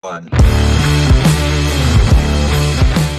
One.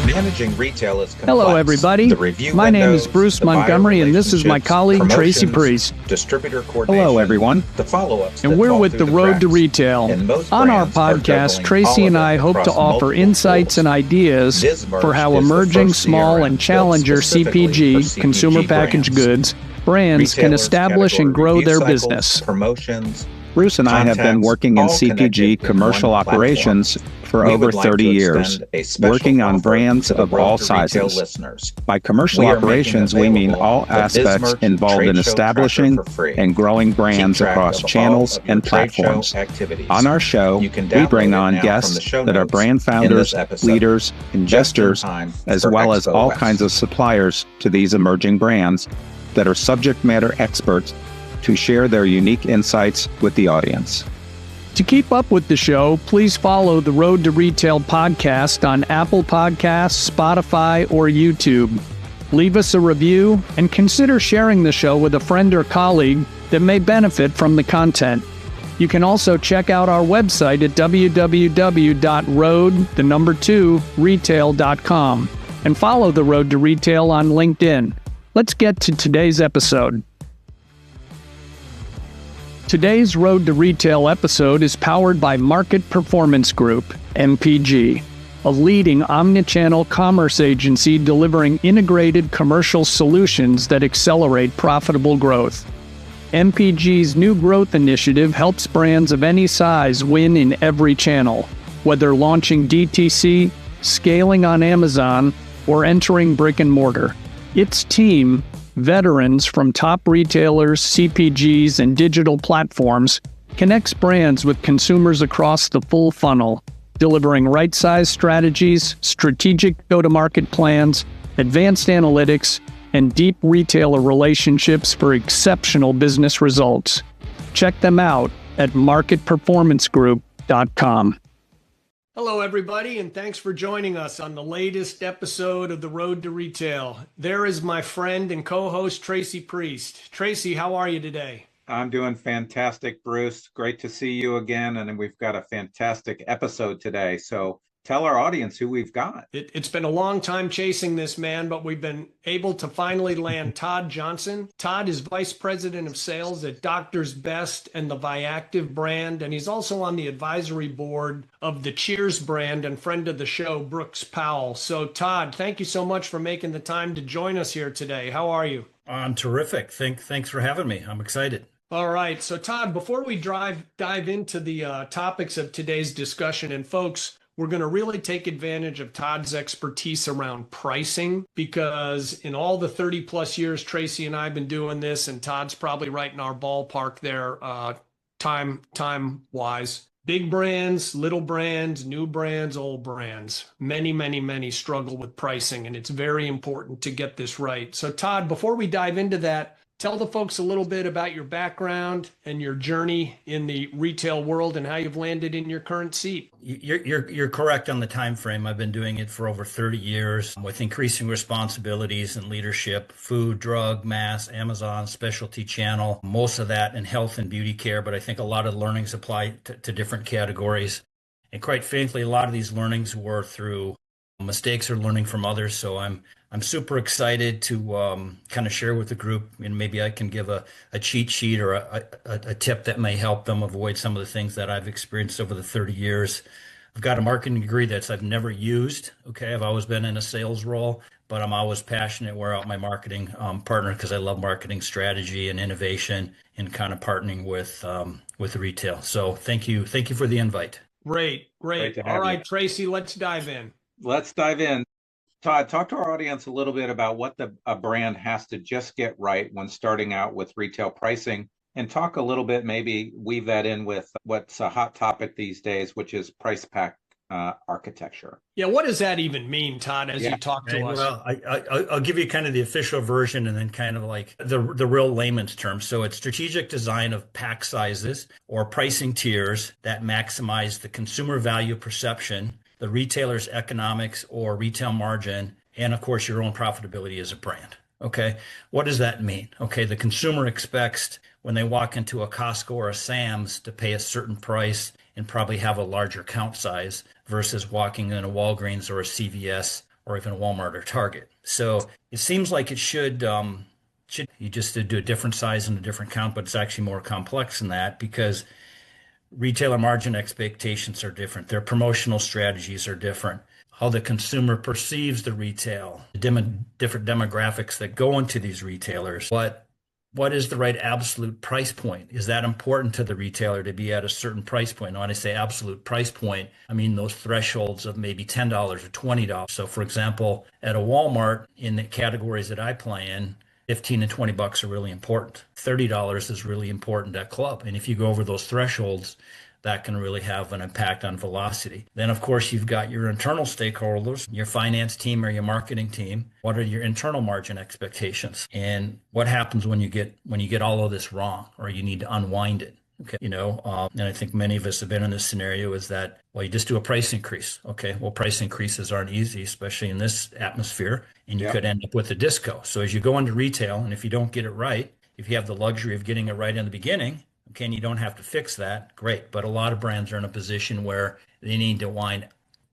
Managing retail is complex. Hello, everybody. The review my name windows, is Bruce the buyer Montgomery, and this is my colleague Tracy promotions, Priest. Distributor coordination. Hello, everyone. The follow-ups. And that we're fall with through the Road to cracks. Retail. And most On our brands are podcast, juggling Tracy all and of I it hope to across offer multiple insights tools. and ideas Dismerse for how is the emerging first small CRM and challenger built specifically for CPG, consumer packaged brands. goods, brands can Retailers, establish and category grow review their cycles, business. Promotions, Bruce and I have been contacts, working in all connected CPG in commercial one platform. operations for We over would like 30 to years, extend a special working on offer brands to the of Road all to Retail sizes. listeners. By commercial We are making operations, we mean available all the aspects Bismarck involved Trade in Show establishing Tracker for free. and growing brands Keep track across of all channels of your and trade show platforms. activities. On our show, You can we bring download it on now from guests the show that are notes brand in this founders, episode, leaders, investors, just in time as for well as Expo all West. kinds of suppliers to these emerging brands that are subject matter experts to share their unique insights with the audience. To keep up with the show, please follow the Road to Retail podcast on Apple Podcasts, Spotify, or YouTube. Leave us a review and consider sharing the show with a friend or colleague that may benefit from the content. You can also check out our website at www.road2retail.com and follow the Road to Retail on LinkedIn. Let's get to today's episode. Today's Road to Retail episode is powered by Market Performance Group, MPG, a leading omnichannel commerce agency delivering integrated commercial solutions that accelerate profitable growth. MPG's new growth initiative helps brands of any size win in every channel, whether launching DTC, scaling on Amazon, or entering brick and mortar. Its team, veterans from top retailers, CPGs, and digital platforms, connects brands with consumers across the full funnel, delivering right-sized strategies, strategic go-to-market plans, advanced analytics, and deep retailer relationships for exceptional business results. Check them out at marketperformancegroup.com. Hello, everybody, and thanks for joining us on the latest episode of The Road to Retail. There is my friend and co-host, Tracy Priest. Tracy, how are you today? I'm doing fantastic, Bruce. Great to see you again, and we've got a fantastic episode today. So tell our audience who we've got. It's been a long time chasing this man, but we've been able to finally land Todd Johnson. Todd is Vice President of Sales at Doctor's Best and the Viactiv brand, and he's also on the advisory board of the Cheers brand and friend of the show, Brooks Powell. So Todd, thank you so much for making the time to join us here today. How are you? I'm terrific. Thanks for having me. I'm excited. All right. So Todd, before we dive into the topics of today's discussion, and folks, we're going to really take advantage of Todd's expertise around pricing, because in all the 30 plus years Tracy and I have been doing this, and Todd's probably right in our ballpark there, time wise, big brands, little brands, new brands, old brands, many struggle with pricing, and it's very important to get this right. So Todd, before we dive into that, tell the folks a little bit about your background and your journey in the retail world and how you've landed in your current seat. You're correct on the time frame. I've been doing it for over 30 years with increasing responsibilities and leadership, food, drug, mass, Amazon, specialty channel, most of that in health and beauty care. But I think a lot of learnings apply to different categories. And quite frankly, a lot of these learnings were through mistakes or learning from others. So I'm super excited to kind of share with the group, and maybe I can give a cheat sheet or a tip that may help them avoid some of the things that I've experienced over the 30 years. I've got a marketing degree that I've never used. Okay, I've always been in a sales role, but I'm always passionate wear out my marketing partner, because I love marketing strategy and innovation and kind of partnering with retail. So thank you for the invite. Great. All right, Tracy, let's dive in. Let's dive in. Todd, talk to our audience a little bit about what a brand has to just get right when starting out with retail pricing, and talk a little bit, maybe weave that in with what's a hot topic these days, which is price pack architecture. Yeah, what does that even mean, Todd, as you talk to us? Well, I'll give you kind of the official version and then kind of like the real layman's terms. So it's strategic design of pack sizes or pricing tiers that maximize the consumer value perception, the retailer's economics or retail margin, and of course your own profitability as a brand. Okay, what does that mean? Okay, the consumer expects when they walk into a Costco or a Sam's to pay a certain price, and probably have a larger count size versus walking in a Walgreens or a CVS or even Walmart or Target. So it seems like it should you just do a different size and a different count, but it's actually more complex than that because retailer margin expectations are different. Their promotional strategies are different. How the consumer perceives the retail, the different demographics that go into these retailers. What is the right absolute price point? Is that important to the retailer to be at a certain price point? And when I say absolute price point, I mean those thresholds of maybe $10 or $20. So for example, at a Walmart in the categories that I play in, 15 and 20 bucks are really important. $30 is really important at club. And if you go over those thresholds, that can really have an impact on velocity. Then, of course, you've got your internal stakeholders, your finance team or your marketing team. What are your internal margin expectations? And what happens when you get all of this wrong or you need to unwind it? Okay, and I think many of us have been in this scenario is that, well, you just do a price increase. Okay, well, price increases aren't easy, especially in this atmosphere, and you could end up with a disco. So as you go into retail, and if you don't get it right, if you have the luxury of getting it right in the beginning, okay, and you don't have to fix that, great. But a lot of brands are in a position where they need to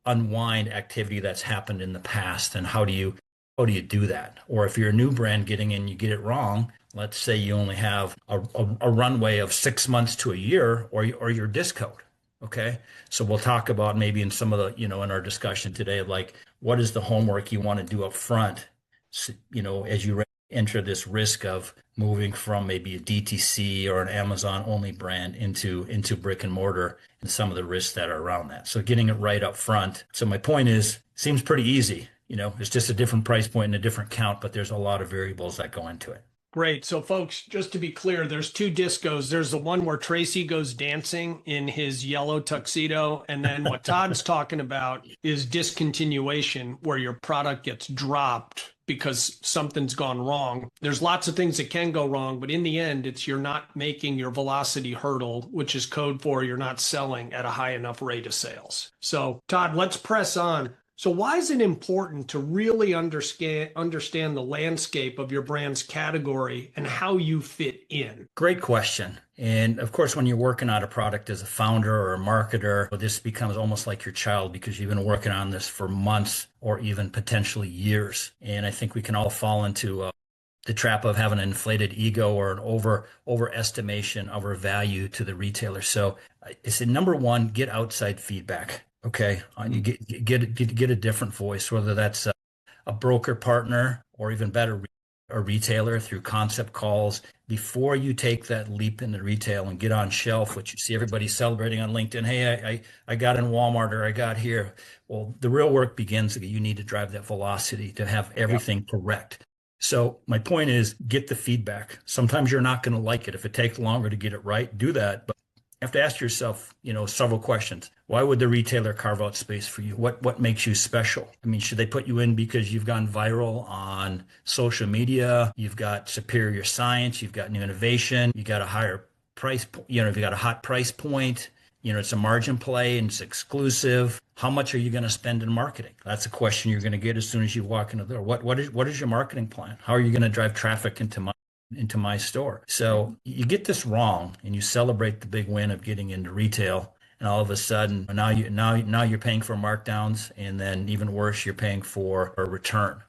unwind activity that's happened in the past. And how do you do that? Or if you're a new brand getting in, you get it wrong. Let's say you only have a runway of 6 months to a year, or you're discoed. Okay. So we'll talk about maybe in some of the, in our discussion today, like what is the homework you want to do up front, as you enter this risk of moving from maybe a DTC or an Amazon only brand into brick and mortar and some of the risks that are around that. So getting it right up front. So my point is, seems pretty easy. It's just a different price point and a different count, but there's a lot of variables that go into it. Great. So folks, just to be clear, there's two discos. There's the one where Tracy goes dancing in his yellow tuxedo. And then what Todd's talking about is discontinuation, where your product gets dropped because something's gone wrong. There's lots of things that can go wrong, but in the end, it's you're not making your velocity hurdle, which is code for you're not selling at a high enough rate of sales. So Todd, let's press on. So why is it important to really understand the landscape of your brand's category and how you fit in? Great question. And of course, when you're working on a product as a founder or a marketer, this becomes almost like your child because you've been working on this for months or even potentially years. And I think we can all fall into the trap of having an inflated ego or an overestimation of our value to the retailer. So I said, number one, get outside feedback. Okay, you get a different voice, whether that's a broker partner or even better, a retailer through concept calls before you take that leap into retail and get on shelf, which you see everybody celebrating on LinkedIn. Hey, I got in Walmart or I got here. Well, the real work begins. You need to drive that velocity to have everything correct. So my point is get the feedback. Sometimes you're not going to like it. If it takes longer to get it right, do that. But you have to ask yourself, several questions. Why would the retailer carve out space for you? What makes you special? I mean, should they put you in because you've gone viral on social media? You've got superior science. You've got new innovation. You got a higher price. You've got a hot price point. It's a margin play and it's exclusive. How much are you going to spend in marketing? That's a question you're going to get as soon as you walk into the door. What is your marketing plan? How are you going to drive traffic into my store? So you get this wrong and you celebrate the big win of getting into retail, and all of a sudden now you're paying for markdowns, and then even worse, you're paying for a return.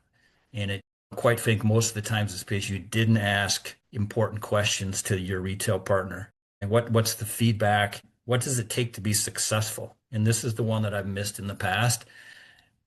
And it quite think most of the times it's because you didn't ask important questions to your retail partner. And what's the feedback? What does it take to be successful? And this is the one that I've missed in the past.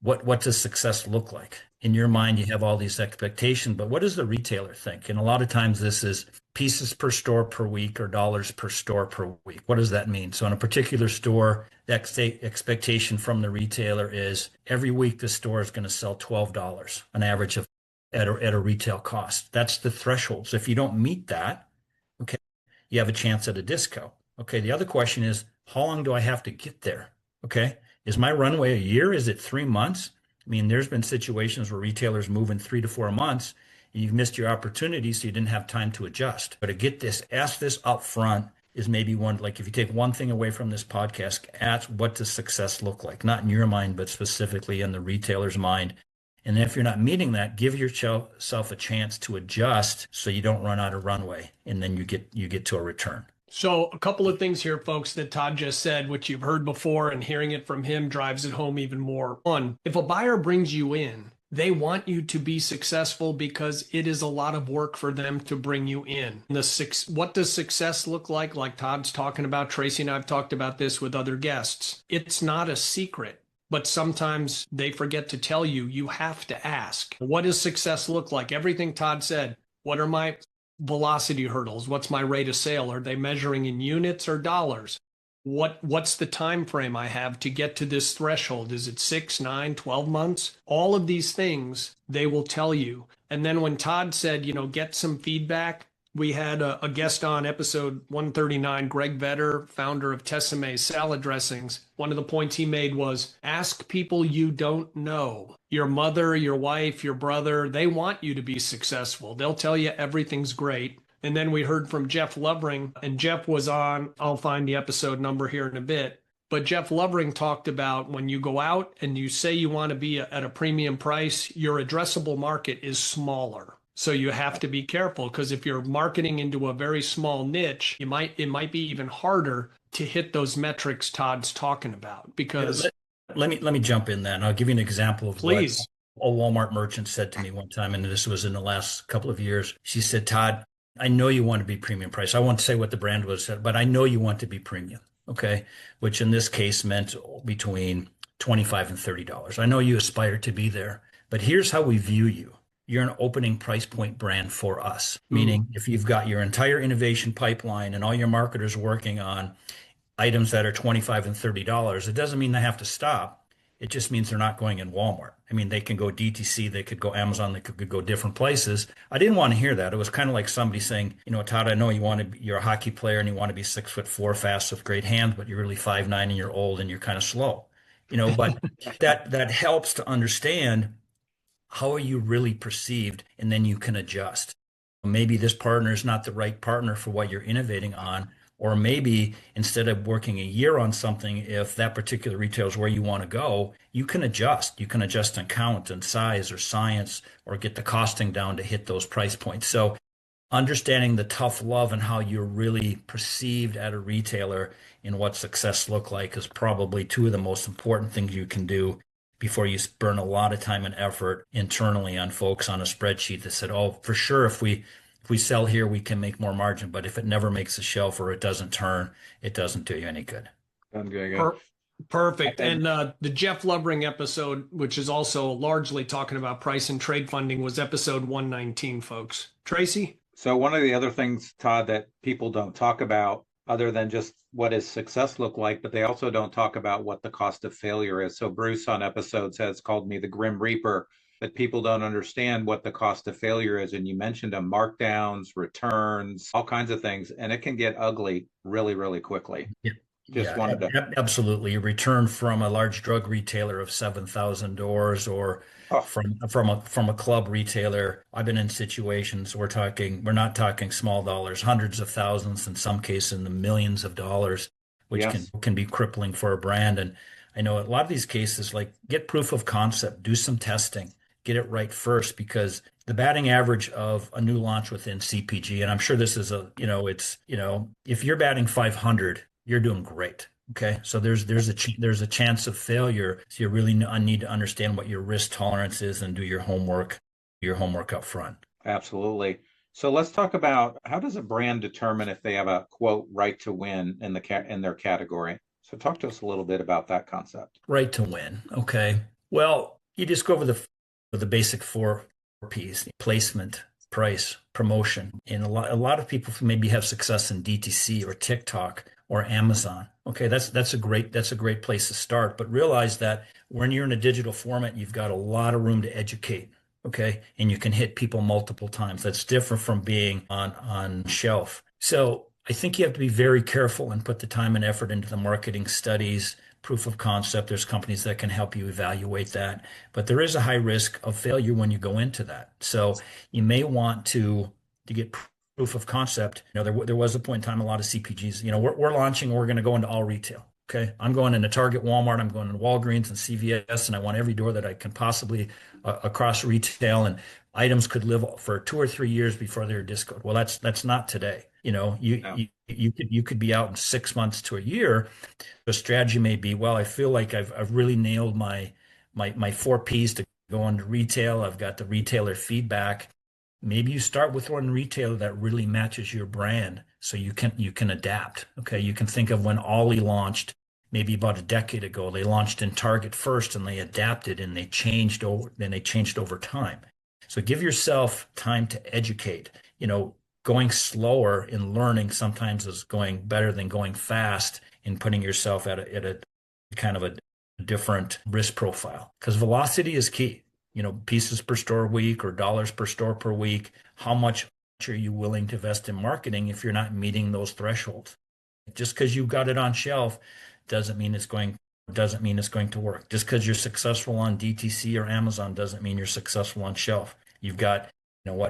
What does success look like? In your mind, you have all these expectations, but what does the retailer think? And a lot of times this is pieces per store per week or dollars per store per week. What does that mean? So in a particular store, the expectation from the retailer is every week the store is going to sell $12, an average of at a retail cost. That's the threshold. So if you don't meet that, okay, you have a chance at a disco. Okay, the other question is, how long do I have to get there? Okay, is my runway a year? Is it 3 months? I mean, there's been situations where retailers move in 3 to 4 months and you've missed your opportunity, so you didn't have time to adjust. But to get this, ask this up front is maybe one, like if you take one thing away from this podcast, ask what does success look like? Not in your mind, but specifically in the retailer's mind. And if you're not meeting that, give yourself a chance to adjust so you don't run out of runway and then you get to a return. So, a couple of things here, folks, that Todd just said, which you've heard before, and hearing it from him drives it home even more. One, if a buyer brings you in, they want you to be successful because it is a lot of work for them to bring you in. What does success look like? Like Todd's talking about, Tracy and I've talked about this with other guests. It's not a secret, but sometimes they forget to tell you. You have to ask. What does success look like? Everything Todd said. What are my velocity hurdles? What's my rate of sale? Are they measuring in units or dollars? What's the time frame I have to get to this threshold? Is it 6, 9, 12 months? All of these things they will tell you. And then when Todd said, get some feedback, we had a guest on episode 139, Greg Vetter, founder of Tessemae Salad Dressings. One of the points he made was ask people you don't know. Your mother, your wife, your brother, they want you to be successful. They'll tell you everything's great. And then we heard from Jeff Lovering, and Jeff was on, I'll find the episode number here in a bit. But Jeff Lovering talked about when you go out and you say you want to be at a premium price, your addressable market is smaller. So you have to be careful, because if you're marketing into a very small niche, it might be even harder to hit those metrics Todd's talking about. Because let me jump in then. I'll give you an example of please. What a Walmart merchant said to me one time, and this was in the last couple of years. She said, Todd, I know you want to be premium price. I won't say what the brand was, but I know you want to be premium. Okay. Which in this case meant between $25 and $30. I know you aspire to be there, but here's how we view you. You're an opening price point brand for us, meaning if you've got your entire innovation pipeline and all your marketers working on items that are $25 and $30, it doesn't mean they have to stop. It just means they're not going in Walmart. I mean, they can go DTC, they could go Amazon, they could go different places. I didn't want to hear that. It was kind of like somebody saying, Todd, I know you're a hockey player and you want to be 6'4", fast with great hands, but you're really 5'9" and you're old and you're kind of slow. But that helps to understand how are you really perceived, and then you can adjust. Maybe this partner is not the right partner for what you're innovating on. Or maybe instead of working a year on something, if that particular retailer is where you want to go, you can adjust. You can adjust in count and size or science, or get the costing down to hit those price points. So understanding the tough love and how you're really perceived at a retailer and what success look like is probably two of the most important things you can do before you burn a lot of time and effort internally on folks on a spreadsheet that said, oh, for sure, if we sell here, we can make more margin. But if it never makes a shelf or it doesn't turn, it doesn't do you any good. Perfect. And the Jeff Lovering episode, which is also largely talking about price and trade funding, was episode 119, folks. Tracy? So one of the other things, Todd, that people don't talk about, other than just what does success look like, but they also don't talk about what the cost of failure is. So Bruce on episodes has called me the Grim Reaper, but people don't understand what the cost of failure is. And you mentioned them, markdowns, returns, all kinds of things, and it can get ugly really, really quickly. Absolutely. A return from a large drug retailer of 7,000 doors, or from a club retailer. I've been in situations we're not talking small dollars, hundreds of thousands, in some cases in the millions of dollars, which can be crippling for a brand. And I know a lot of these cases, like, get proof of concept, do some testing, get it right first, because the batting average of a new launch within CPG, and I'm sure this is if you're batting 500, you're doing great. Okay. So there's a chance of failure. So you really need to understand what your risk tolerance is and do your homework up front. Absolutely. So let's talk about, how does a brand determine if they have a quote right to win in their category? So talk to us a little bit about that concept. Right to win. Okay. Well, you just go over the basic four P's: placement, price, promotion. And a lot of people maybe have success in DTC or TikTok or Amazon. Okay, that's a great place to start. But realize that when you're in a digital format, you've got a lot of room to educate. Okay, and you can hit people multiple times. That's different from being on shelf. So I think you have to be very careful and put the time and effort into the marketing studies, proof of concept. There's companies that can help you evaluate that, but there is a high risk of failure when you go into that. So you may want to get proof of concept. There was a point in time, a lot of CPGs, we're launching, we're going to go into all retail. Okay, I'm going into Target, Walmart, I'm going into Walgreens and CVS, and I want every door that I can possibly across retail. And items could live for 2 or 3 years before they're discarded. Well, that's not today. No. You could be out in 6 months to a year. The strategy may be, well, I feel like I've really nailed my four P's to go into retail. I've got the retailer feedback. Maybe you start with one retailer that really matches your brand so you can adapt. Okay. You can think of when Ollie launched maybe about a decade ago. They launched in Target first and they adapted and they changed over time. So give yourself time to educate. Going slower in learning sometimes is going better than going fast and putting yourself at a kind of a different risk profile, because velocity is key. Pieces per store week or dollars per store per week. How much are you willing to invest in marketing if you're not meeting those thresholds? Just because you got it on shelf doesn't mean it's going to work. Just because you're successful on DTC or Amazon doesn't mean you're successful on shelf. You've got,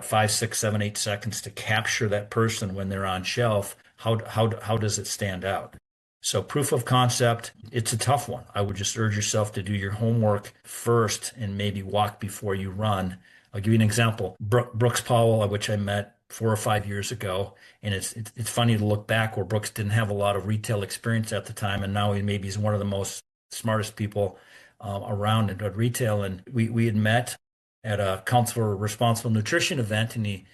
5, 6, 7, 8 seconds to capture that person when they're on shelf. How does it stand out? So proof of concept, it's a tough one. I would just urge yourself to do your homework first and maybe walk before you run. I'll give you an example. Brooks Powell, which I met 4 or 5 years ago, and it's funny to look back where Brooks didn't have a lot of retail experience at the time, and now he's one of the most smartest people around at retail. And we had met at a Council for Responsible Nutrition event, and he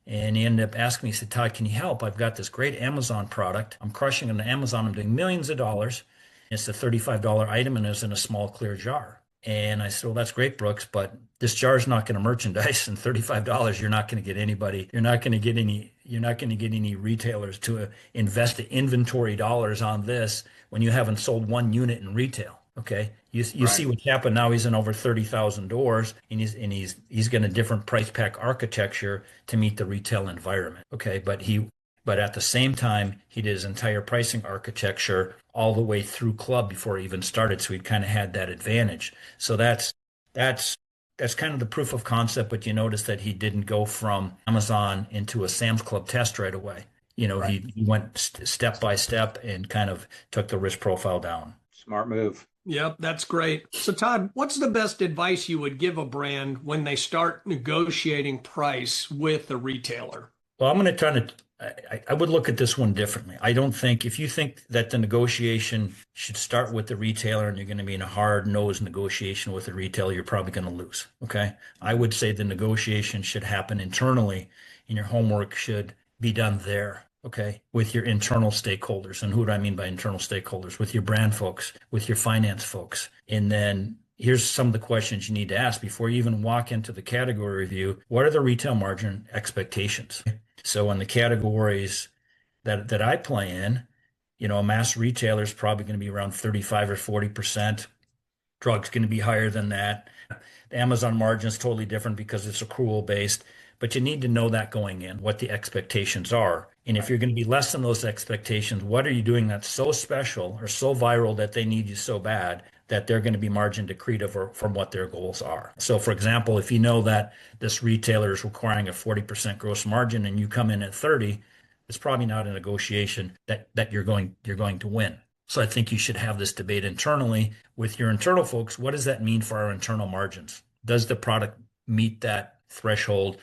ended up asking me, he said, Todd, can you help? I've got this great Amazon product. I'm crushing it on Amazon. I'm doing millions of dollars. It's a $35 item and it's in a small clear jar. And I said, well, that's great, Brooks, but this jar is not going to merchandise, and $35, you're not going to get anybody. You're not going to get any retailers to invest the inventory dollars on this when you haven't sold one unit in retail. Okay. You Right. see what's happened now. He's in over 30,000 doors, and he's got a different price pack architecture to meet the retail environment. Okay. But at the same time, he did his entire pricing architecture all the way through club before he even started. So he kind of had that advantage. So that's kind of the proof of concept. But you notice that he didn't go from Amazon into a Sam's Club test right away. Right. He went step by step and kind of took the risk profile down. Smart move. Yep, that's great. So, Todd, what's the best advice you would give a brand when they start negotiating price with a retailer? Well, I'm going to I would look at this one differently. I don't think, if you think that the negotiation should start with the retailer and you're going to be in a hard-nosed negotiation with the retailer, you're probably going to lose. Okay. I would say the negotiation should happen internally, and your homework should be done there. Okay. With your internal stakeholders. And who do I mean by internal stakeholders? With your brand folks, with your finance folks. And then here's some of the questions you need to ask before you even walk into the category review. What are the retail margin expectations? So in the categories that I play in, a mass retailer is probably going to be around 35 or 40%. Drug's going to be higher than that. The Amazon margin is totally different because it's accrual based, but you need to know that going in, what the expectations are. And if you're going to be less than those expectations, what are you doing that's so special or so viral that they need you so bad that they're going to be margin accretive from what their goals are? So for example, if you know that this retailer is requiring a 40% gross margin and you come in at 30, it's probably not a negotiation that you're going to win. So I think you should have this debate internally with your internal folks. What does that mean for our internal margins? Does the product meet that threshold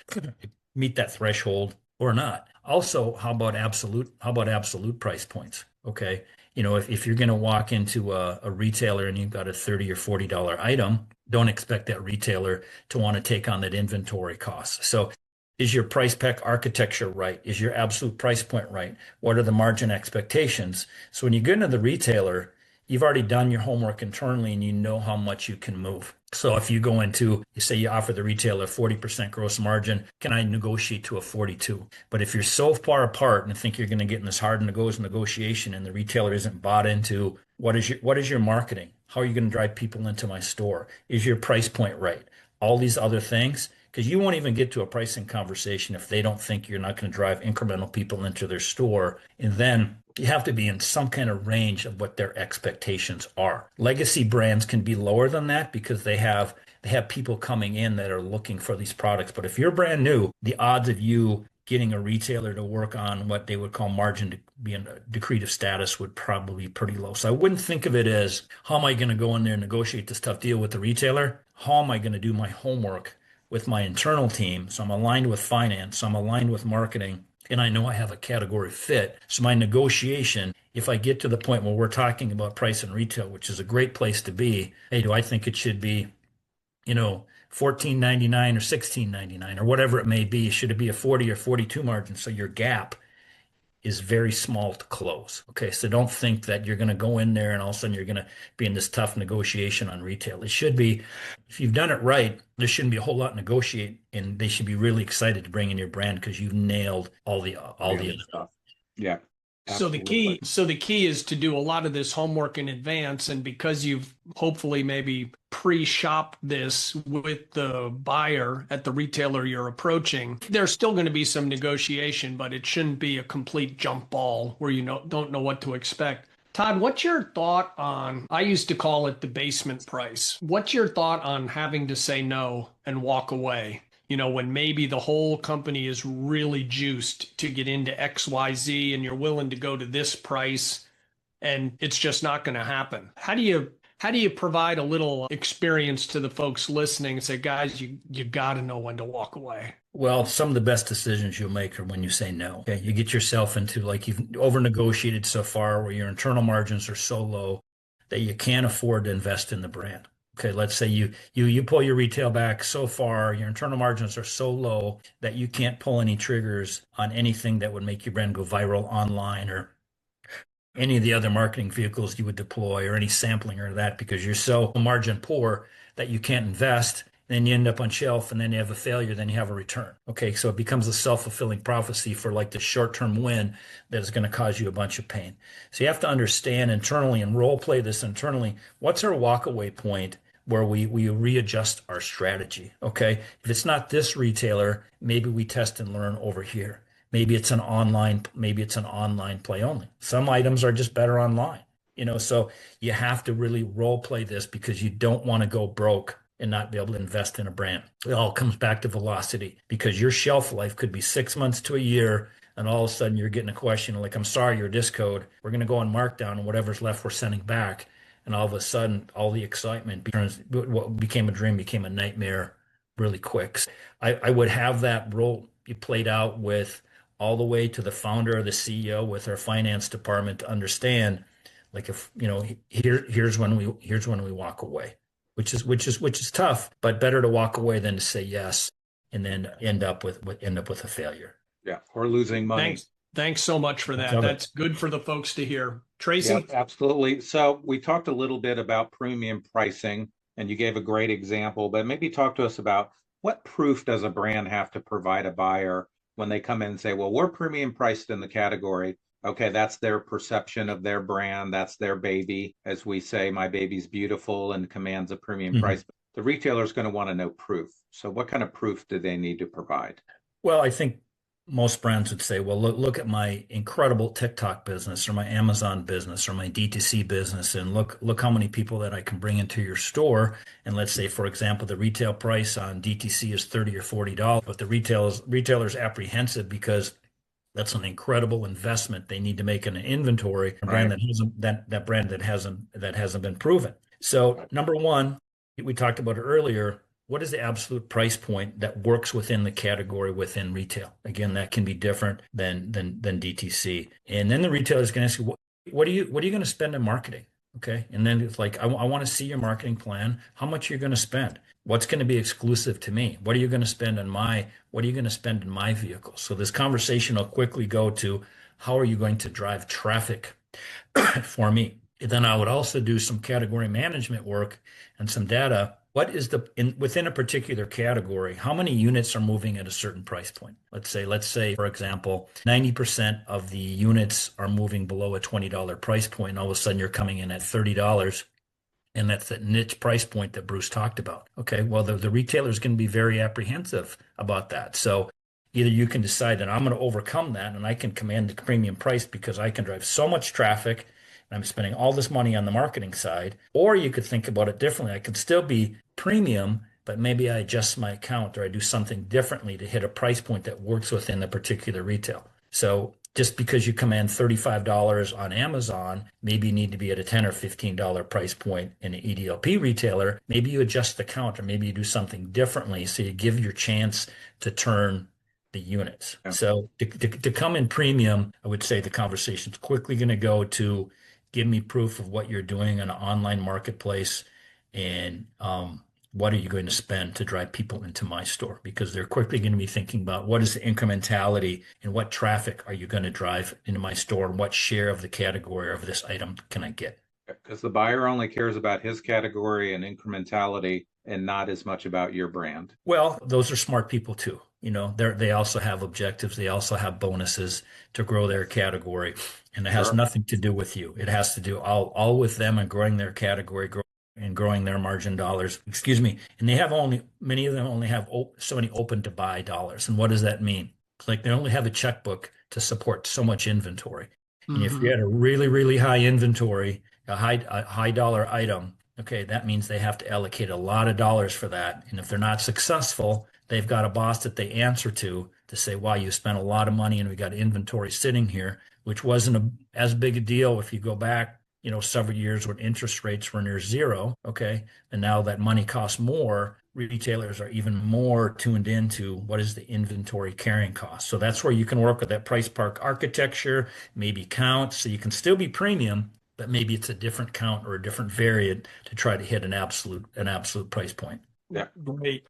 or not? Also, how about absolute price points? Okay. If you're going to walk into a retailer and you've got a $30 or $40 item, don't expect that retailer to want to take on that inventory cost. So is your price pack architecture right? Is your absolute price point right? What are the margin expectations? So when you get into the retailer, you've already done your homework internally and you know how much you can move. So if you go into, you say you offer the retailer 40% gross margin, can I negotiate to a 42? But if you're so far apart and think you're going to get in this hard negotiation and the retailer isn't bought into what is your marketing? How are you going to drive people into my store? Is your price point right? All these other things, because you won't even get to a pricing conversation if they don't think you're not going to drive incremental people into their store. And then you have to be in some kind of range of what their expectations are. Legacy brands can be lower than that because they have people coming in that are looking for these products. But if you're brand new, the odds of you getting a retailer to work on what they would call margin to be in a decretive status would probably be pretty low. So I wouldn't think of it as, how am I going to go in there and negotiate this tough deal with the retailer? How am I going to do my homework with my internal team. So I'm aligned with finance. So I'm aligned with marketing. And I know I have a category fit. So my negotiation, if I get to the point where we're talking about price and retail, which is a great place to be, hey, do I think it should be, $14.99 or $16.99 or whatever it may be? Should it be a 40 or 42 margin? So your gap is very small to close. Okay, so don't think that you're going to go in there and all of a sudden you're going to be in this tough negotiation on retail. It should be, if you've done it right, there shouldn't be a whole lot to negotiate, and they should be really excited to bring in your brand because you've nailed all the other stuff. Yeah. So the key is to do a lot of this homework in advance, and because you've hopefully maybe pre-shopped this with the buyer at the retailer you're approaching, there's still going to be some negotiation, but it shouldn't be a complete jump ball where you don't know what to expect. Todd, what's your thought on, I used to call it the basement price. What's your thought on having to say no and walk away? When maybe the whole company is really juiced to get into XYZ and you're willing to go to this price and it's just not going to happen. How do you provide a little experience to the folks listening and say, guys, you got to know when to walk away? Well, some of the best decisions you'll make are when you say no. Okay, you get yourself into like you've over negotiated so far where your internal margins are so low that you can't afford to invest in the brand. Okay, let's say you pull your retail back so far, your internal margins are so low that you can't pull any triggers on anything that would make your brand go viral online or any of the other marketing vehicles you would deploy or any sampling or that because you're so margin poor that you can't invest. Then you end up on shelf and then you have a failure, then you have a return. Okay, so it becomes a self-fulfilling prophecy for like the short-term win that is going to cause you a bunch of pain. So you have to understand internally and role play this internally. What's our walkaway point where we readjust our strategy? Okay, if it's not this retailer, maybe we test and learn over here. Maybe it's an online play only. Some items are just better online. So you have to really role play this because you don't want to go broke and not be able to invest in a brand. It all comes back to velocity because your shelf life could be 6 months to a year. And all of a sudden you're getting a question like, I'm sorry, your disc code, we're going to go on markdown and whatever's left, we're sending back. And all of a sudden, all the excitement what became a dream became a nightmare really quick. So I would have that role played out with all the way to the founder or the CEO with our finance department to understand, like if here's when we walk away, which is tough, but better to walk away than to say yes and then end up with a failure. Yeah, or losing money. Thanks so much for that. That's good for the folks to hear. Tracy? Yep, absolutely. So we talked a little bit about premium pricing, and you gave a great example, but maybe talk to us about what proof does a brand have to provide a buyer when they come in and say, well, we're premium priced in the category. Okay, that's their perception of their brand. That's their baby. As we say, my baby's beautiful and commands a premium price. The retailer is going to want to know proof. So what kind of proof do they need to provide? Well, I think most brands would say, well, look at my incredible TikTok business or my Amazon business or my D2C business, and look how many people that I can bring into your store. And let's say, for example, the retail price on DTC is $30 or $40, but the retailer's apprehensive because that's an incredible investment they need to make in an inventory, a brand that hasn't been proven. So number one, we talked about it earlier. What is the absolute price point that works within the category within retail? Again, that can be different than DTC. And then the retailer is going to ask you, what are you going to spend in marketing? Okay. And then it's like, I want to see your marketing plan, how much you're going to spend. What's going to be exclusive to me? What are you going to spend in my vehicle? So this conversation will quickly go to, how are you going to drive traffic for me? And then I would also do some category management work and some data. What is within a particular category, how many units are moving at a certain price point? Let's say, for example, 90% of the units are moving below a $20 price point. And all of a sudden you're coming in at $30. And that's that niche price point that Bruce talked about. Okay, well, the retailer is going to be very apprehensive about that. So either you can decide that I'm going to overcome that and I can command the premium price because I can drive so much traffic and I'm spending all this money on the marketing side, or you could think about it differently. I could still be premium, but maybe I adjust my account or I do something differently to hit a price point that works within the particular retail. So just because you command $35 on Amazon, maybe you need to be at a $10 or $15 price point in an EDLP retailer. Maybe you adjust the count, or maybe you do something differently so you give your chance to turn the units. Yeah. So to come in premium, I would say the conversation's quickly going to go to give me proof of what you're doing in an online marketplace, and what are you going to spend to drive people into my store? Because they're quickly going to be thinking about what is the incrementality and what traffic are you going to drive into my store, and what share of the category of this item can I get? Because the buyer only cares about his category and incrementality and not as much about your brand. Well, those are smart people too. They also have objectives. They also have bonuses to grow their category. And it has nothing to do with you. It has to do all with them and growing their category, and growing their margin dollars. Excuse me. And many of them only have so many open to buy dollars. And what does that mean? It's like they only have a checkbook to support so much inventory. And if you had a really, really high inventory, a high dollar item, okay, that means they have to allocate a lot of dollars for that. And if they're not successful, they've got a boss that they answer to say, wow, you spent a lot of money and we got inventory sitting here, which wasn't as big a deal if you go back several years when interest rates were near zero, okay? And now that money costs more, retailers are even more tuned into what is the inventory carrying cost. So that's where you can work with that price park architecture, maybe count, so you can still be premium, but maybe it's a different count or a different variant to try to hit an absolute price point. Yeah. Great.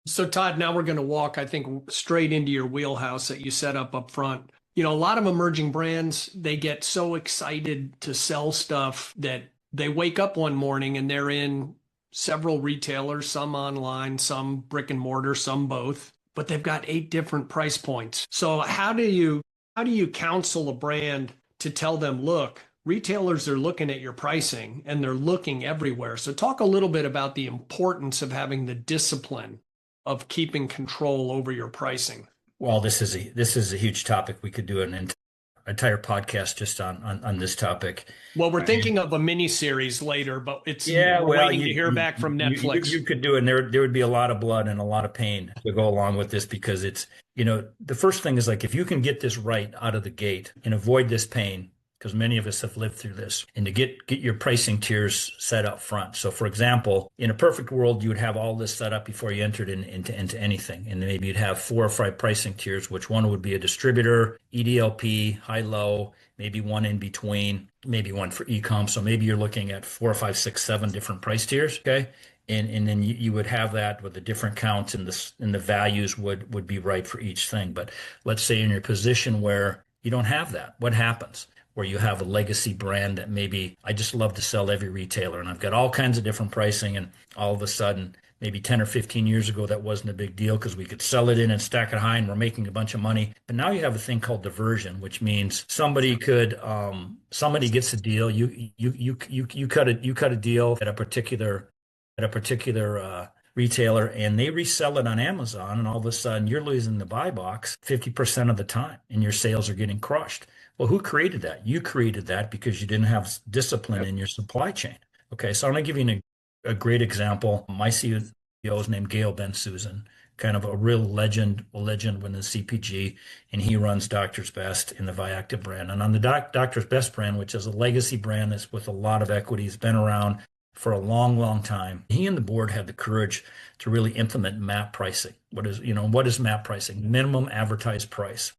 So Todd, now we're going to walk, I think, straight into your wheelhouse that you set up front. A lot of emerging brands, they get so excited to sell stuff that they wake up one morning and they're in several retailers, some online, some brick and mortar, some both, but they've got 8 different price points. So how do you counsel a brand to tell them, look, retailers are looking at your pricing and they're looking everywhere. So talk a little bit about the importance of having the discipline of keeping control over your pricing. Well, this is a huge topic. We could do an entire podcast just on this topic. Well, we're thinking of a mini series later, but we're waiting to hear back from Netflix. You could do it, and there would be a lot of blood and a lot of pain to go along with this, because it's, the first thing is, like, if you can get this right out of the gate and avoid this pain, because many of us have lived through this, and to get your pricing tiers set up front. So, for example, in a perfect world, you would have all this set up before you entered into anything. And maybe you'd have 4 or 5 pricing tiers, which one would be a distributor, EDLP, high-low, maybe one in between, maybe one for e-com. So maybe you're looking at 4, 5, 6, 7 different price tiers, okay? And then you would have that with the different counts, and the values would be right for each thing. But let's say in your position where you don't have that, what happens? Where you have a legacy brand that maybe I just love to sell every retailer, and I've got all kinds of different pricing, and all of a sudden, maybe 10 or 15 years ago, that wasn't a big deal because we could sell it in and stack it high and we're making a bunch of money. But now you have a thing called diversion, which means somebody gets a deal. You cut a deal at a particular retailer, and they resell it on Amazon, and all of a sudden you're losing the buy box 50% of the time, and your sales are getting crushed. Well, who created that? You created that because you didn't have discipline in your supply chain. Okay, so I'm going to give you a great example. My CEO is named Gail Ben Susan, kind of a real legend within the CPG, and he runs Doctor's Best in the Viactiv brand. And on the Doctor's Best brand, which is a legacy brand that's with a lot of equity, has been around for a long, long time. He and the board had the courage to really implement MAP pricing. What is MAP pricing? Minimum advertised price.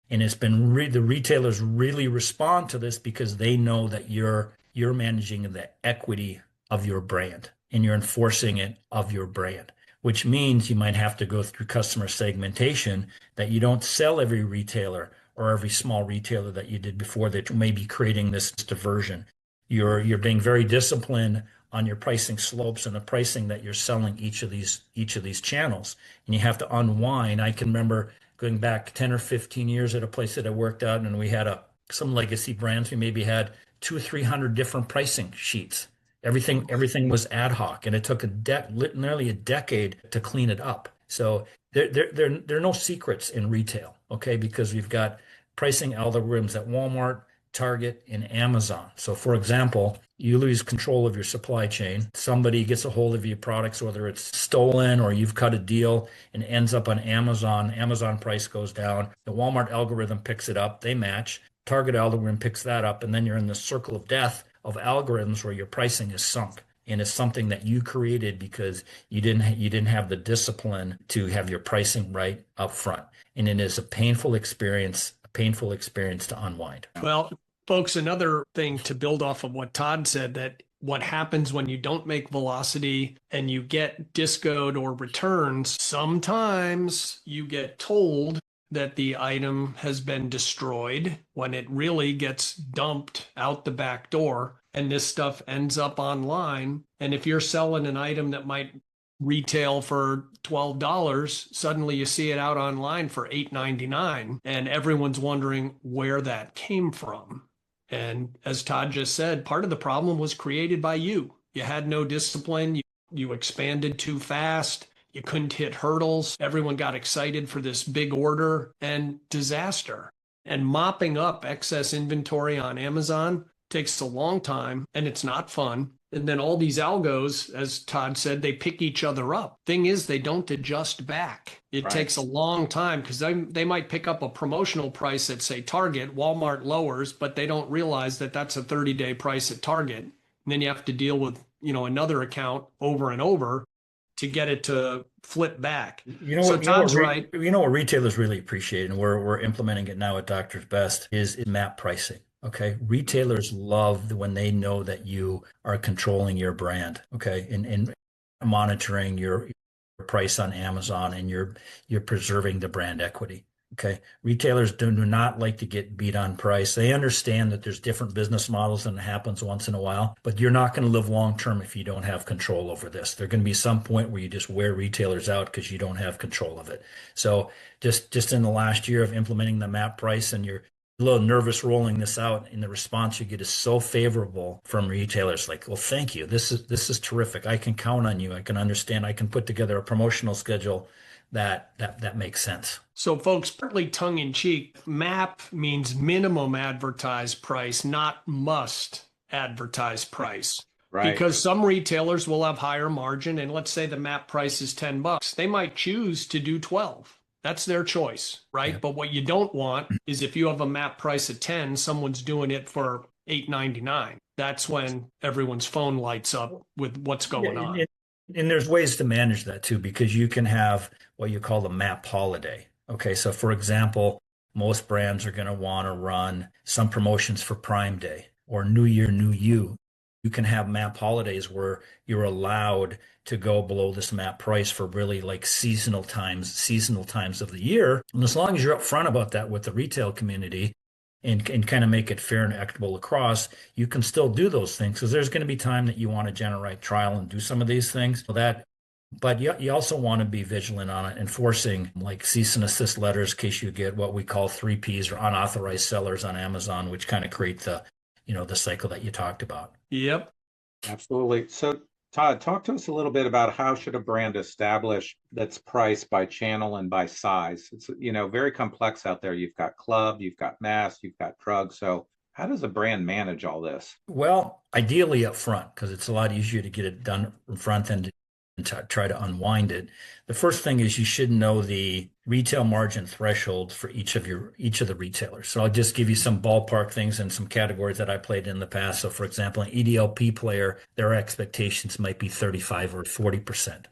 And it's been the retailers really respond to this because they know that you're managing the equity of your brand and you're enforcing it of your brand, which means you might have to go through customer segmentation, that you don't sell every retailer or every small retailer that you did before that may be creating this diversion. You're being very disciplined on your pricing slopes and the pricing that you're selling each of these channels, and you have to unwind. I can remember going back 10 or 15 years at a place that I worked out, and we had some legacy brands. We maybe had 200 or 300 different pricing sheets. Everything was ad hoc, and it took nearly a decade to clean it up. So there are no secrets in retail, okay? Because we've got pricing algorithms at Walmart, Target, and Amazon. So for example, you lose control of your supply chain. Somebody gets a hold of your products, whether it's stolen or you've cut a deal and ends up on Amazon. Amazon price goes down. The Walmart algorithm picks it up. They match. Target algorithm picks that up. And then you're in the circle of death of algorithms where your pricing is sunk. And it's something that you created because you didn't have the discipline to have your pricing right up front. And it is a painful experience to unwind. Well, folks, another thing to build off of what Todd said, that what happens when you don't make velocity and you get discoed or returns, sometimes you get told that the item has been destroyed when it really gets dumped out the back door, and this stuff ends up online. And if you're selling an item that might retail for $12, suddenly you see it out online for $8.99, and everyone's wondering where that came from. And as Todd just said, part of the problem was created by you. You had no discipline. You expanded too fast. You couldn't hit hurdles. Everyone got excited for this big order, and disaster. And mopping up excess inventory on Amazon takes a long time, and it's not fun. And then all these algos, as Todd said, they pick each other up. Thing is, they don't adjust back. It takes a long time because they might pick up a promotional price at, say, Target. Walmart lowers, but they don't realize that that's a 30-day price at Target. And then you have to deal with, another account over and over to get it to flip back. Todd's right. What retailers really appreciate, and we're implementing it now at Doctor's Best, is map pricing. Okay. Retailers love when they know that you are controlling your brand. Okay. And monitoring your price on Amazon, and you're preserving the brand equity. Okay. Retailers do not like to get beat on price. They understand that there's different business models and it happens once in a while, but you're not going to live long term if you don't have control over this. There's going to be some point where you just wear retailers out because you don't have control of it. So just in the last year of implementing the map price, and you're a little nervous rolling this out, and the response you get is so favorable from retailers, like, well, thank you. This is terrific. I can count on you. I can understand. I can put together a promotional schedule that makes sense. So folks, partly tongue in cheek, MAP means minimum advertised price, not must advertise price. Right. Because some retailers will have higher margin, and let's say the MAP price is $10. They might choose to do 12. That's their choice, right? Yeah. But what you don't want is if you have a MAP price of 10, someone's doing it for $8.99. That's when everyone's phone lights up with what's going on. And there's ways to manage that too, because you can have what you call the MAP holiday. Okay, so for example, most brands are going to want to run some promotions for Prime Day or New Year, New You. You can have MAP holidays where you're allowed to go below this MAP price for really like seasonal times of the year. And as long as you're upfront about that with the retail community and kind of make it fair and equitable across, you can still do those things, because there's going to be time that you want to generate trial and do some of these things. But you also want to be vigilant on it, enforcing like cease and desist letters in case you get what we call 3Ps, or unauthorized sellers on Amazon, which kind of create the cycle that you talked about. Yep. Absolutely. So Todd, talk to us a little bit about how should a brand establish that's priced by channel and by size. It's, very complex out there. You've got club, you've got mass, you've got drug. So how does a brand manage all this? Well, ideally up front, because it's a lot easier to get it done in front than to try to unwind it. The first thing is you should know the retail margin threshold for each of the retailers. So I'll just give you some ballpark things and some categories that I played in the past. So for example, an EDLP player, their expectations might be 35 or 40%.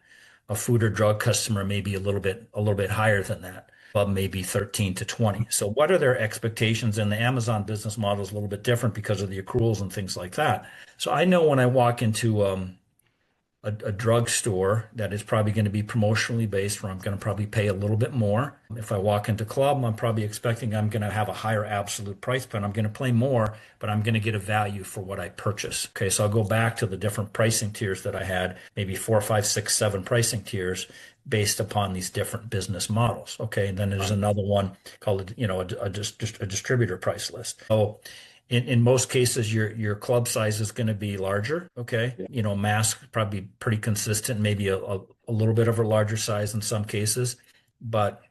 A food or drug customer may be a little bit higher than that, but maybe 13 to 20. So what are their expectations? And the Amazon business model is a little bit different because of the accruals and things like that. So I know when I walk into a drugstore that is probably going to be promotionally based, where I'm going to probably pay a little bit more. If I walk into club, I'm probably expecting I'm going to have a higher absolute price point. I'm going to pay more, but I'm going to get a value for what I purchase. Okay, so I'll go back to the different pricing tiers that I had, maybe 4, 5, 6, 7 pricing tiers based upon these different business models. Okay, and then there's another one called a distributor price list. So in most cases, your club size is going to be larger. Okay. Yeah. Mass probably pretty consistent, maybe a little bit of a larger size in some cases, but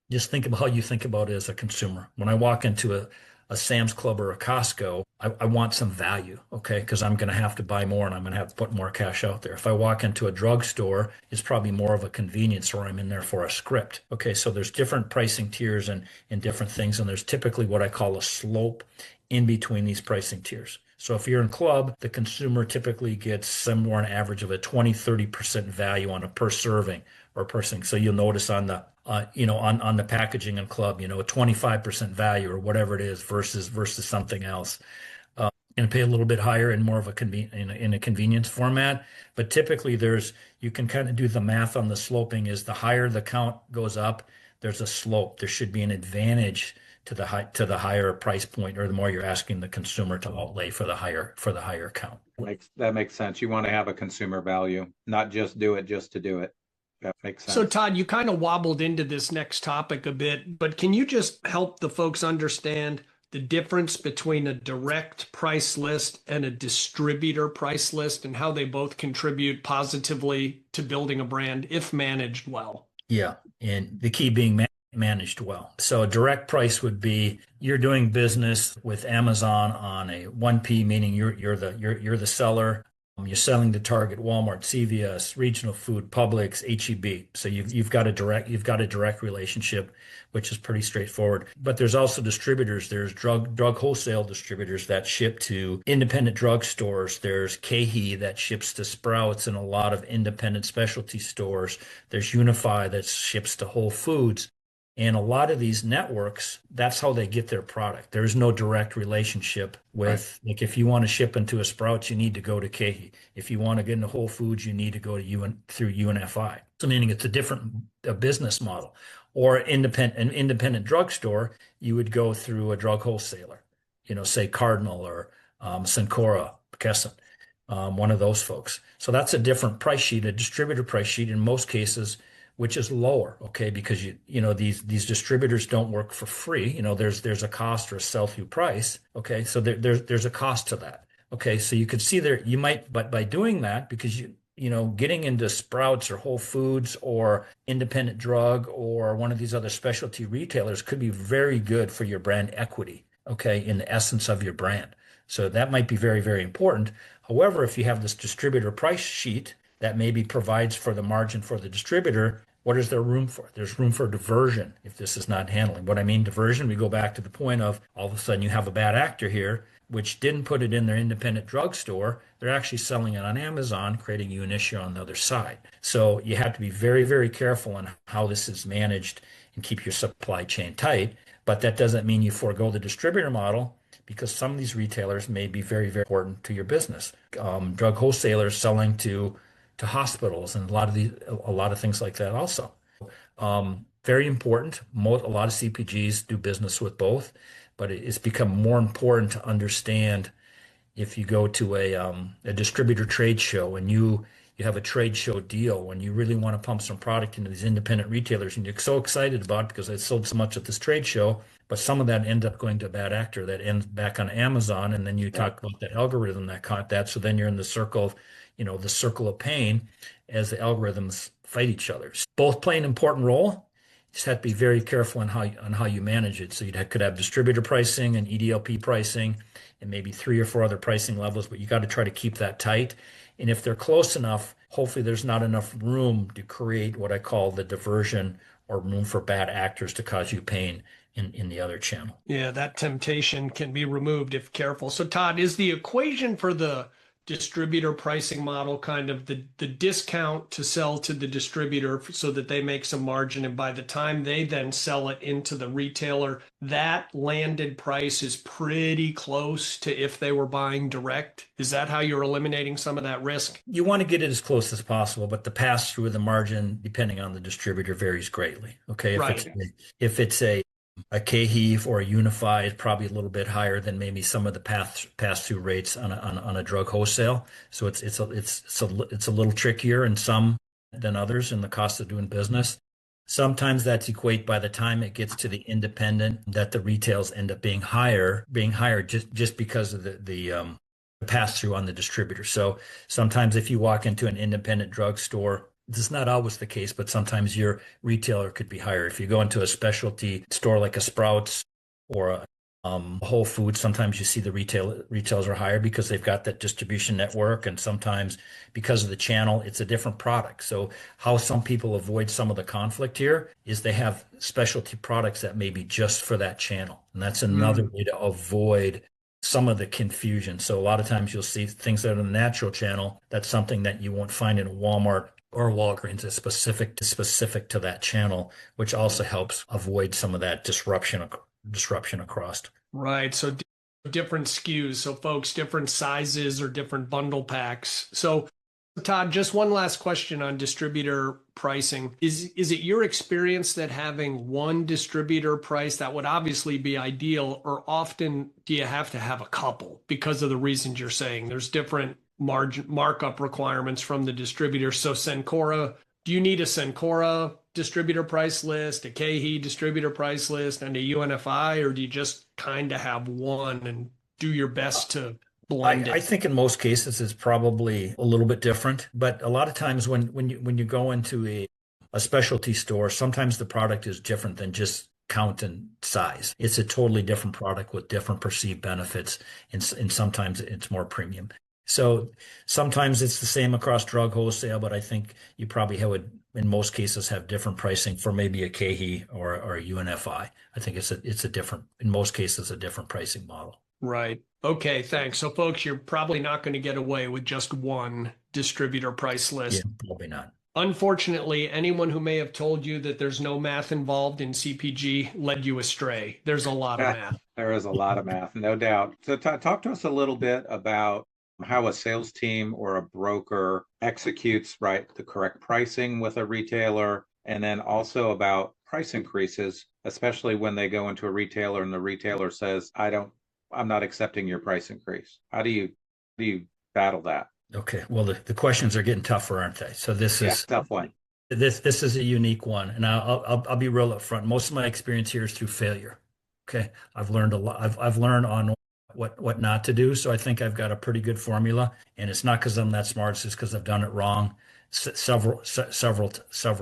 just think about how you think about it as a consumer. When I walk into a a Sam's Club or a Costco, I want some value, okay? Because I'm going to have to buy more and I'm going to have to put more cash out there. If I walk into a drugstore, it's probably more of a convenience or I'm in there for a script. Okay, so there's different pricing tiers and different things, and there's typically what I call a slope in between these pricing tiers. So if you're in club, the consumer typically gets somewhere an average of a 20-30% value on a per serving or per thing. So you'll notice on the on the packaging in club, a 25% value or whatever it is versus something else. And pay a little bit higher and more of a in a convenience format. But typically you can kind of do the math on the sloping is the higher the count goes up, there's a slope. There should be an advantage to the higher price point, or the more you're asking the consumer to outlay for the higher count. That makes sense. You want to have a consumer value, not just do it just to do it. That makes sense. So Todd, you kind of wobbled into this next topic a bit, but can you just help the folks understand the difference between a direct price list and a distributor price list and how they both contribute positively to building a brand if managed well? Yeah, and the key being managed well. So a direct price would be you're doing business with Amazon on a 1P, meaning you're the seller. You're selling to Target, Walmart, CVS, Regional Food, Publix, HEB. So you've got a direct relationship, which is pretty straightforward. But there's also distributors. There's drug wholesale distributors that ship to independent drugstores. There's KeHE that ships to Sprouts and a lot of independent specialty stores. There's Unify that ships to Whole Foods. And a lot of these networks, that's how they get their product. There's no direct relationship with, like, if you want to ship into a Sprouts, you need to go to KeHE. If you want to get into Whole Foods, you need to go to through UNFI. So meaning it's a different business model. Or an independent drugstore, you would go through a drug wholesaler, say Cardinal or Cencora, McKesson, one of those folks. So that's a different price sheet, a distributor price sheet in most cases, which is lower, okay? Because these distributors don't work for free. There's a cost or a sell-through price, okay? So there's a cost to that, okay? So you could see there you might, but by doing that, because getting into Sprouts or Whole Foods or independent drug or one of these other specialty retailers could be very good for your brand equity, okay? In the essence of your brand, so that might be very, very important. However, if you have this distributor price sheet that maybe provides for the margin for the distributor, what is there room for? There's room for diversion if this is not handling. What I mean diversion, we go back to the point of all of a sudden you have a bad actor here, which didn't put it in their independent drugstore. They're actually selling it on Amazon, creating you an issue on the other side. So you have to be very, very careful on how this is managed and keep your supply chain tight. But that doesn't mean you forego the distributor model, because some of these retailers may be very, very important to your business. Drug wholesalers selling to hospitals and a lot of things like that also. Very important. A lot of CPGs do business with both, but it's become more important to understand if you go to a distributor trade show and you have a trade show deal, when you really want to pump some product into these independent retailers and you're so excited about it because they sold so much at this trade show, but some of that ends up going to a bad actor that ends back on Amazon, and then you talk about the algorithm that caught that. So then you're in the circle of pain as the algorithms fight each other. Both play an important role. You just have to be very careful on how you manage it. So could have distributor pricing and EDLP pricing and maybe 3 or 4 other pricing levels, but you got to try to keep that tight. And if they're close enough, hopefully there's not enough room to create what I call the diversion or room for bad actors to cause you pain in the other channel. Yeah, that temptation can be removed if careful. So Todd, is the equation for the distributor pricing model kind of the discount to sell to the distributor so that they make some margin, and by the time they then sell it into the retailer, that landed price is pretty close to if they were buying direct? Is that how you're eliminating some of that risk? You want to get it as close as possible, but the pass through of the margin, depending on the distributor, varies greatly. Okay, if it's a KeHE or a Unify is probably a little bit higher than maybe some of the pass-through rates on a drug wholesale. So it's a little trickier in some than others in the cost of doing business. Sometimes that's equate by the time it gets to the independent that the retails end up being higher just because of the pass-through on the distributor. So sometimes if you walk into an independent drugstore, this is not always the case, but sometimes your retailer could be higher. If you go into a specialty store like a Sprouts or Whole Foods, sometimes you see the retails are higher because they've got that distribution network, and sometimes because of the channel, it's a different product. So how some people avoid some of the conflict here is they have specialty products that may be just for that channel. And that's another way to avoid some of the confusion. So a lot of times you'll see things that are in the natural channel. That's something that you won't find in a Walmart or Walgreens. It's specific to that channel, which also helps avoid some of that disruption across. Right. So different SKUs. So folks, different sizes or different bundle packs. So Todd, just one last question on distributor pricing. Is it your experience that having one distributor price, that would obviously be ideal, or often do you have to have a couple because of the reasons you're saying? There's different markup requirements from the distributor. So Cencora, do you need a Cencora distributor price list, a KeHE distributor price list, and a UNFI, or do you just kind of have one and do your best to blend it? I think in most cases it's probably a little bit different, but a lot of times when you go into a specialty store, sometimes the product is different than just count and size. It's a totally different product with different perceived benefits, and sometimes it's more premium. So sometimes it's the same across drug wholesale, but I think you probably would, in most cases, have different pricing for maybe a KeHE or a UNFI. I think it's a different, in most cases, a different pricing model. Right. Okay, thanks. So folks, you're probably not going to get away with just one distributor price list. Yeah, probably not. Unfortunately, anyone who may have told you that there's no math involved in CPG led you astray. There's a lot of math. There is a lot of math, no doubt. So talk to us a little bit about how a sales team or a broker executes, right, the correct pricing with a retailer, and then also about price increases, especially when they go into a retailer and the retailer says, I'm not accepting your price increase. How do you battle that? Okay. Well, the questions are getting tougher, aren't they? So this is tough one. This is a unique one, and I'll be real up front. Most of my experience here is through failure. Okay, I've learned a lot. I've learned on what not to do. So I think I've got a pretty good formula, and it's not because I'm that smart. It's just because I've done it wrong several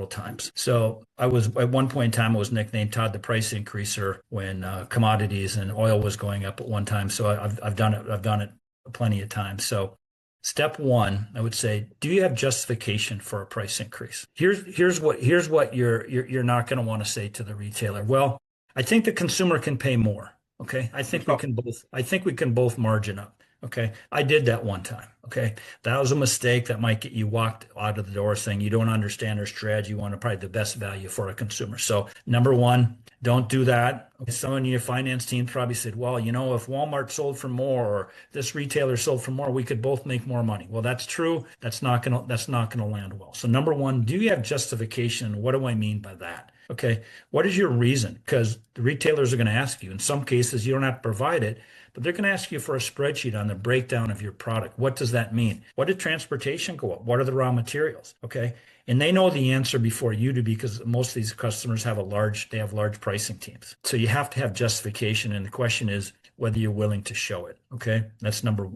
times. So I was at one point in time, I was nicknamed Todd the Price Increaser when commodities and oil was going up at one time. So I've done it plenty of times. So step one, I would say, do you have justification for a price increase? Here's what you're not going to want to say to the retailer. Well, I think the consumer can pay more. Okay. I think we can both margin up. Okay. I did that one time. Okay. That was a mistake that might get you walked out of the door saying you don't understand our strategy. You want to provide the best value for a consumer. So number one, don't do that. Someone in your finance team probably said, well, if Walmart sold for more or this retailer sold for more, we could both make more money. Well, that's true. That's not going to land well. So number one, do you have justification? What do I mean by that? Okay. What is your reason? Because the retailers are going to ask you. In some cases, you don't have to provide it, but they're going to ask you for a spreadsheet on the breakdown of your product. What does that mean? What did transportation go up? What are the raw materials? Okay. And they know the answer before you do because most of these customers have large pricing teams. So you have to have justification. And the question is whether you're willing to show it. Okay. That's number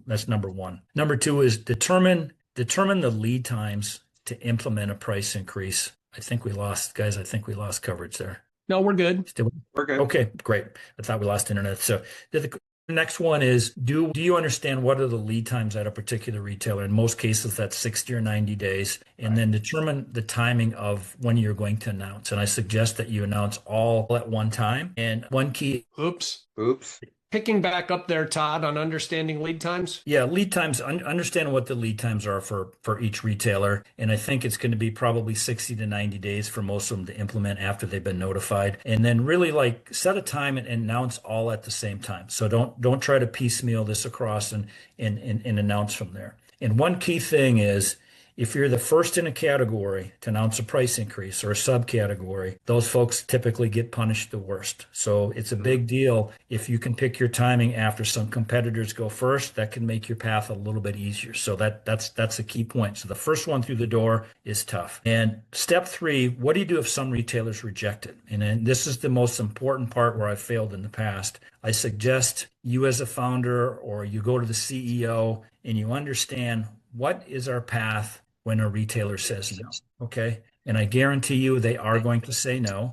one. Number two is determine the lead times to implement a price increase. I think we lost coverage there. No, we're good. We're good. Okay, great. I thought we lost internet. So the next one is, do you understand what are the lead times at a particular retailer? In most cases, that's 60 or 90 days. And then determine the timing of when you're going to announce. And I suggest that you announce all at one time. And one key. Oops. Picking back up there, Todd, on understanding lead times. Yeah, lead times, understand what the lead times are for each retailer. And I think it's going to be probably 60 to 90 days for most of them to implement after they've been notified. And then really set a time and announce all at the same time. So don't try to piecemeal this across and announce from there. And one key thing is, if you're the first in a category to announce a price increase or a subcategory, those folks typically get punished the worst. So it's a big deal if you can pick your timing after some competitors go first. That can make your path a little bit easier. So that's a key point. So the first one through the door is tough. And step three, what do you do if some retailers reject it? And then this is the most important part where I've failed in the past. I suggest you as a founder or you go to the CEO and you understand what is our path when a retailer says no, okay? And I guarantee you they are going to say no.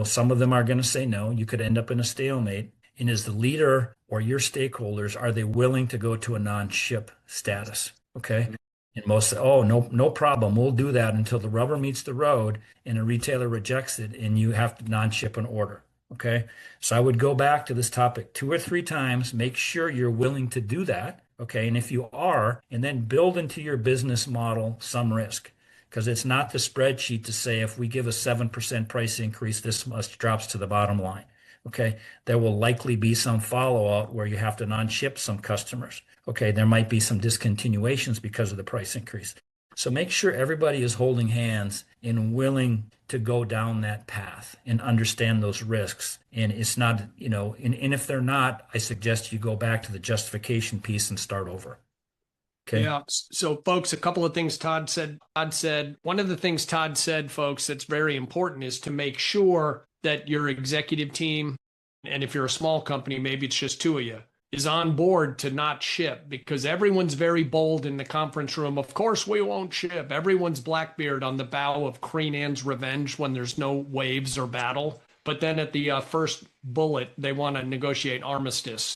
Some of them are going to say no. You could end up in a stalemate. And is the leader or your stakeholders, are they willing to go to a non-ship status? Okay. And most say, oh, no problem. We'll do that until the rubber meets the road and a retailer rejects it and you have to non-ship an order. Okay. So I would go back to this topic 2 or 3 times, make sure you're willing to do that. Okay. And if you are, and then build into your business model some risk. Because it's not the spreadsheet to say if we give a 7% price increase, this much drops to the bottom line. Okay. There will likely be some follow-up where you have to non-ship some customers. Okay. There might be some discontinuations because of the price increase. So make sure everybody is holding hands and willing to go down that path and understand those risks. And it's not, and if they're not, I suggest you go back to the justification piece and start over. Okay. Yeah. So, folks, a couple of things Todd said. One of the things Todd said, folks, that's very important is to make sure that your executive team, and if you're a small company, maybe it's just 2 of you, is on board to not ship, because everyone's very bold in the conference room. Of course, we won't ship. Everyone's Blackbeard on the bow of Queen Anne's Revenge when there's no waves or battle. But then at the first bullet, they want to negotiate armistice.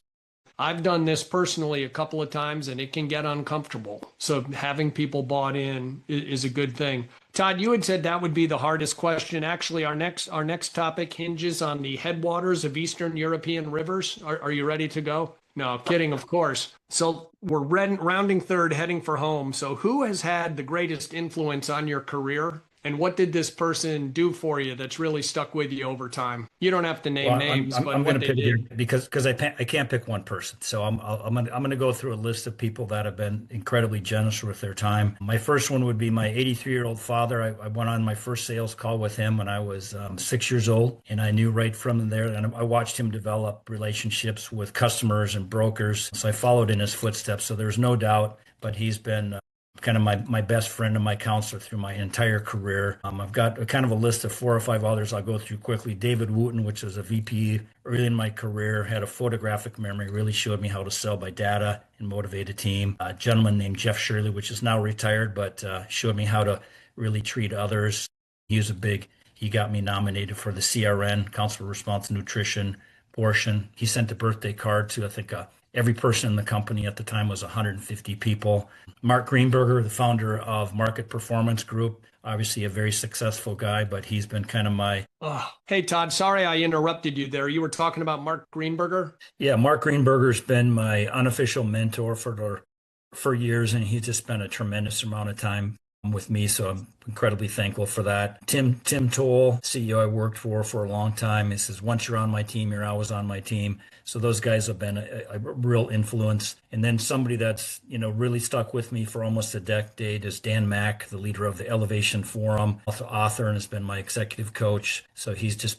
I've done this personally a couple of times, and it can get uncomfortable. So having people bought in is a good thing. Todd, you had said that would be the hardest question. Actually, our next topic hinges on the headwaters of Eastern European rivers. Are you ready to go? No, kidding, of course. So we're rounding third, heading for home. So who has had the greatest influence on your career? And what did this person do for you that's really stuck with you over time? You don't have to name names, but I'm what going to they pick did. here because I can't pick one person. So I'm going to go through a list of people that have been incredibly generous with their time. My first one would be my 83-year-old father. I went on my first sales call with him when I was 6 years old, and I knew right from there. And I watched him develop relationships with customers and brokers. So I followed in his footsteps. So there's no doubt, but he's been kind of my best friend and my counselor through my entire career. I've got a kind of a list of 4 or 5 others I'll go through quickly. David Wooten, which was a VP early in my career, had a photographic memory, really showed me how to sell by data and motivate a team. A gentleman named Jeff Shirley, which is now retired, but showed me how to really treat others. He got me nominated for the CRN, Council of Responsible Nutrition portion. He sent a birthday card to, I think, every person in the company at the time was 150 people. Mark Greenberger, the founder of Market Performance Group, obviously a very successful guy, but he's been kind of my... Oh, hey, Todd, sorry I interrupted you there. You were talking about Mark Greenberger? Yeah, Mark Greenberger's been my unofficial mentor for years, and he's just spent a tremendous amount of time with me, so I'm incredibly thankful for that. Tim Toll, CEO I worked for a long time, he says, once you're on my team, you're always on my team. So those guys have been a real influence. And then somebody that's really stuck with me for almost a decade is Dan Mack, the leader of the Elevation Forum, author, and has been my executive coach. So he's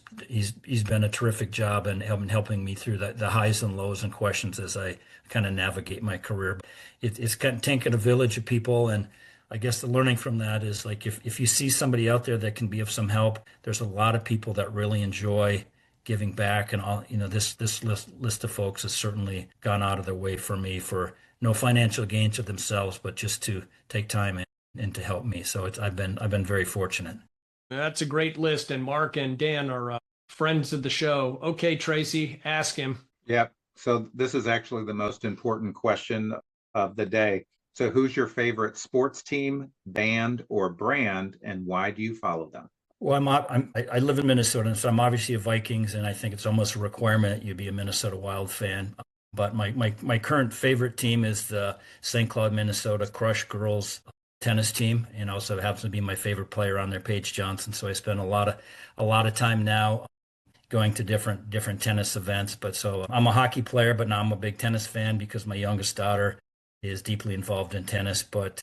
been a terrific job in helping me through the highs and lows and questions as I kind of navigate my career. It's kind of taking a village of people, and I guess the learning from that is, like, if you see somebody out there that can be of some help, there's a lot of people that really enjoy giving back, and all, this list of folks has certainly gone out of their way for me for no financial gain to themselves, but just to take time and to help me. So I've been very fortunate. That's a great list, and Mark and Dan are friends of the show. Okay, Tracy, ask him. Yep. So this is actually the most important question of the day. So who's your favorite sports team, band, or brand, and why do you follow them? Well, I live in Minnesota, so I'm obviously a Vikings, and I think it's almost a requirement you be a Minnesota Wild fan. But my current favorite team is the St. Cloud, Minnesota Crush girls tennis team, and also happens to be my favorite player on there, Paige Johnson. So I spend a lot of time now going to different tennis events. But so I'm a hockey player, but now I'm a big tennis fan because my youngest daughter is deeply involved in tennis. But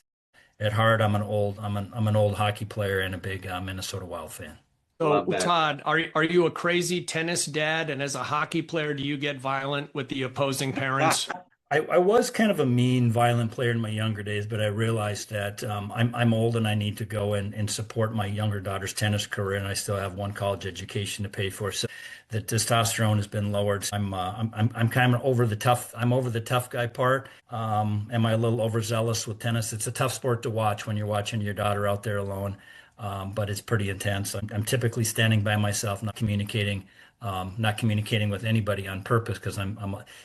at heart, I'm an old hockey player and a big Minnesota Wild fan. So, Todd, are you a crazy tennis dad? And as a hockey player, do you get violent with the opposing parents? I was kind of a mean, violent player in my younger days, but I realized that I'm old and I need to go and support my younger daughter's tennis career, and I still have one college education to pay for. So the testosterone has been lowered. So I'm kind of over the tough. I'm over the tough guy part. Am I a little overzealous with tennis? It's a tough sport to watch when you're watching your daughter out there alone. But it's pretty intense. I'm typically standing by myself, not communicating not communicating with anybody on purpose because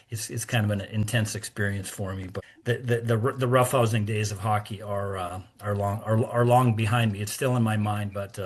it's kind of an intense experience for me. But the roughhousing days of hockey are long behind me. It's still in my mind, but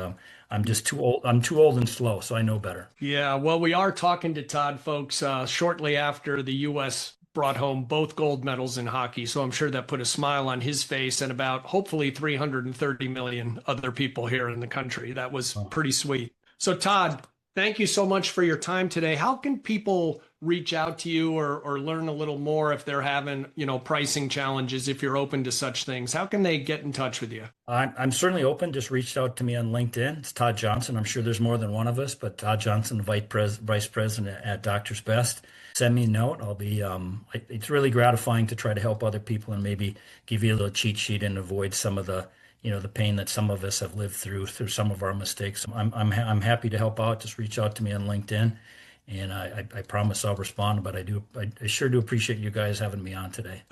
I'm just too old. I'm too old and slow, so I know better. Yeah, well, we are talking to Todd, folks, shortly after the U.S. brought home both gold medals in hockey. So I'm sure that put a smile on his face and about hopefully 330 million other people here in the country. That was pretty sweet. So Todd, thank you so much for your time today. How can people reach out to you or learn a little more if they're having, pricing challenges, if you're open to such things? How can they get in touch with you? I'm certainly open. Just reached out to me on LinkedIn. It's Todd Johnson. I'm sure there's more than one of us, but Todd Johnson, Vice President at Doctors Best. Send me a note. I'll be. It's really gratifying to try to help other people and maybe give you a little cheat sheet and avoid some of the the pain that some of us have lived through some of our mistakes. I'm happy to help out. Just reach out to me on LinkedIn, and I promise I'll respond. But I sure do appreciate you guys having me on today.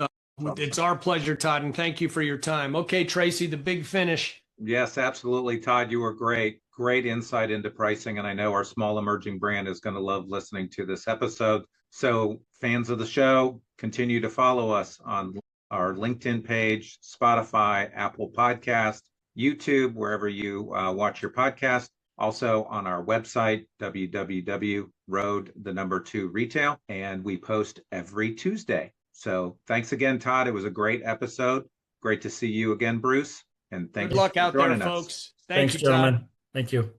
It's our pleasure, Todd, and thank you for your time. Okay, Tracy, the big finish. Yes, absolutely, Todd. You were great. Great insight into pricing, and I know our small emerging brand is going to love listening to this episode. So fans of the show, continue to follow us on our LinkedIn page, Spotify, Apple Podcast, YouTube, wherever you watch your podcast. Also on our website, www.road2retail, and we post every Tuesday. So thanks again, Todd. It was a great episode. Great to see you again, Bruce. And thank Good luck you for out there, joining us. folks. Thanks, you, gentlemen. Todd. Thank you.